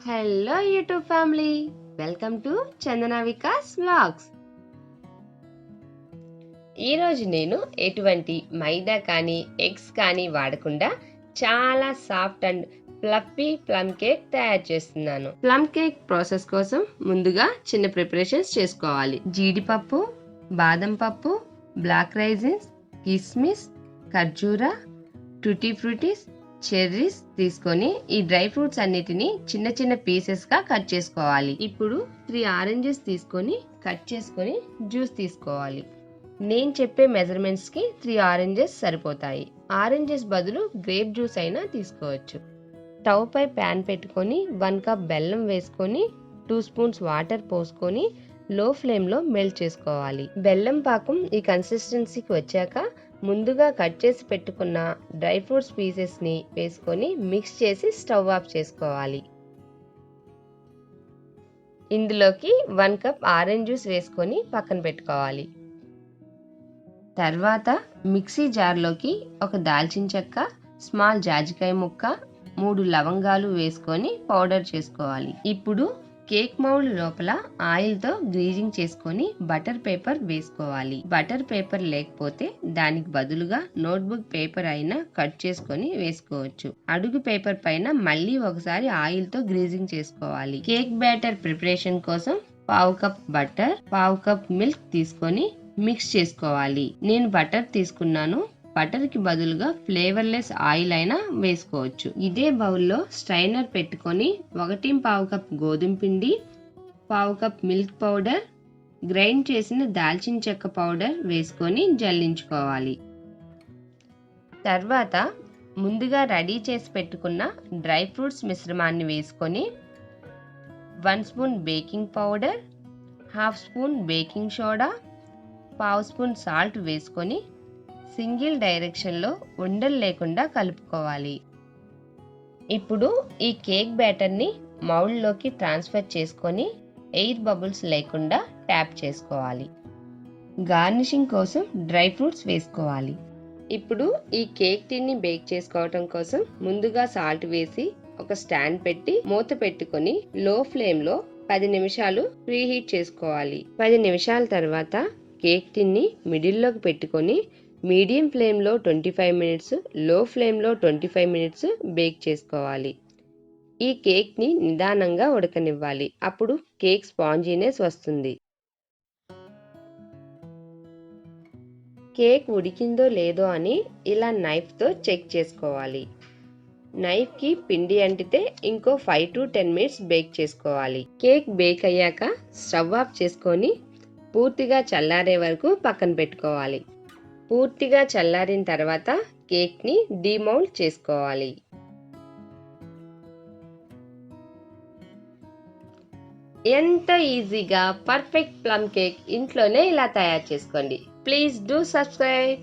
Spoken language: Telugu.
Hello YouTube family, welcome to Chandana Vikas vlogs. ఈరోజు నేను ఎటువంటి మైదా కానీ ఎగ్స్ కానీ వాడకుండా చాలా soft and fluffy plum cake తయారు చేస్తున్నాను. ప్లమ్ కేక్ ప్రాసెస్ కోసం ముందుగా చిన్న ప్రిపరేషన్స్ చేసుకోవాలి. జీడిపప్పు, బాదం పప్పు, బ్లాక్ రైజిన్స్, కిస్మిస్, ఖర్జూరా, టూటీ ఫ్రూటీస్, చెర్రీస్ తీసుకొని ఈ డ్రై ఫ్రూట్స్ అన్నిటిని చిన్న చిన్న పీసెస్ గా కట్ చేసుకోవాలి. ఇప్పుడు 3 ఆరెంజెస్ తీసుకొని కట్ చేసుకొని జ్యూస్ తీసుకోవాలి. నేను చెప్పే మెజర్మెంట్స్ కి 3 ఆరెంజెస్ సరిపోతాయి. ఆరెంజెస్ బదులు గ్రేప్ జ్యూస్ అయినా తీసుకోవచ్చు. స్టవ్ పై ప్యాన్ పెట్టుకొని 1 కప్ బెల్లం వేసుకొని 2 స్పూన్స్ వాటర్ పోసుకొని లో ఫ్లేమ్ లో మెల్ట్ చేసుకోవాలి. బెల్లం పాకం ఈ కన్సిస్టెన్సీకి వచ్చాక ముందుగా కట్ చేసి పెట్టుకున్న డ్రై ఫ్రూట్స్ పీసెస్ ని వేసుకొని మిక్స్ చేసి స్టవ్ ఆఫ్ చేసుకోవాలి. ఇందులోకి 1 కప్ ఆరెంజ్ జ్యూస్ వేసుకొని పక్కన పెట్టుకోవాలి. తర్వాత మిక్సీ జార్లోకి ఒక దాల్చిన చెక్క, స్మాల్ జాజికాయ ముక్క, 3 లవంగాలు వేసుకొని పౌడర్ చేసుకోవాలి. ఇప్పుడు కేక్ మౌల్డ్ లోపల ఆయిల్తో గ్రీజింగ్ చేసుకొని బటర్ పేపర్ వేసుకోవాలి. బటర్ పేపర్ లేకపోతే దానికి బదులుగా నోట్బుక్ పేపర్ అయినా కట్ చేసుకొని వేసుకోవచ్చు. అడుగు పేపర్ పైన మళ్ళీ ఒకసారి ఆయిల్తో గ్రీజింగ్ చేసుకోవాలి. కేక్ బ్యాటర్ ప్రిపరేషన్ కోసం 1/2 కప్ బటర్, 1/2 కప్ మిల్క్ తీసుకొని మిక్స్ చేసుకోవాలి. నేను బటర్ తీసుకున్నాను. బటర్ కి బదులుగా ఫ్లేవర్లెస్ ఆయిల్ అయినా వేసుకోవచ్చు. ఇదే బౌల్లో స్ట్రైనర్ పెట్టుకొని 1/4 కప్ గోధుమ పిండి, 1/4 కప్ మిల్క్ పౌడర్, గ్రైండ్ చేసిన దాల్చిన చెక్క పౌడర్ వేసుకొని జల్లించుకోవాలి. తర్వాత ముందుగా రెడీ చేసి పెట్టుకున్న డ్రై ఫ్రూట్స్ మిశ్రమాన్ని వేసుకొని 1 spoon baking powder, 1/2 spoon baking soda, 1/2 spoon salt వేసుకొని సింగిల్ డైరెక్షన్లో ఉండలు లేకుండా కలుపుకోవాలి. ఇప్పుడు ఈ కేక్ బ్యాటర్ని మౌల్డ్లోకి ట్రాన్స్ఫర్ చేసుకొని ఎయిర్ బబుల్స్ లేకుండా ట్యాప్ చేసుకోవాలి. గార్నిషింగ్ కోసం డ్రై ఫ్రూట్స్ వేసుకోవాలి. ఇప్పుడు ఈ కేక్ టిన్ని బేక్ చేసుకోవటం కోసం ముందుగా సాల్ట్ వేసి ఒక స్టాండ్ పెట్టి మూత పెట్టుకొని లో ఫ్లేమ్లో 10 నిమిషాలు ప్రీహీట్ చేసుకోవాలి. 10 నిమిషాల తర్వాత కేక్ టిన్ని మిడిల్లోకి పెట్టుకొని మీడియం ఫ్లేమ్లో 25 మినిట్స్, లో ఫ్లేమ్లో 25 మినిట్స్ బేక్ చేసుకోవాలి. ఈ కేక్ని నిదానంగా ఉడకనివ్వాలి. అప్పుడు కేక్ స్పాంజీనెస్ వస్తుంది. కేక్ ఉడికిందో లేదో అని ఇలా నైఫ్తో చెక్ చేసుకోవాలి. నైఫ్కి పిండి అంటితే ఇంకో 5 to 10 మినిట్స్ బేక్ చేసుకోవాలి. కేక్ బేక్ అయ్యాక స్టవ్ ఆఫ్ చేసుకొని పూర్తిగా చల్లారే వరకు పక్కన పెట్టుకోవాలి. పూర్తిగా చల్లారిన తర్వాత కేక్ని డీమౌల్డ్ చేసుకోవాలి. ఎంతో ఈజీగా పర్ఫెక్ట్ ప్లమ్ కేక్ ఇంట్లోనే ఇలా తయారు చేసుకోండి. Please do subscribe.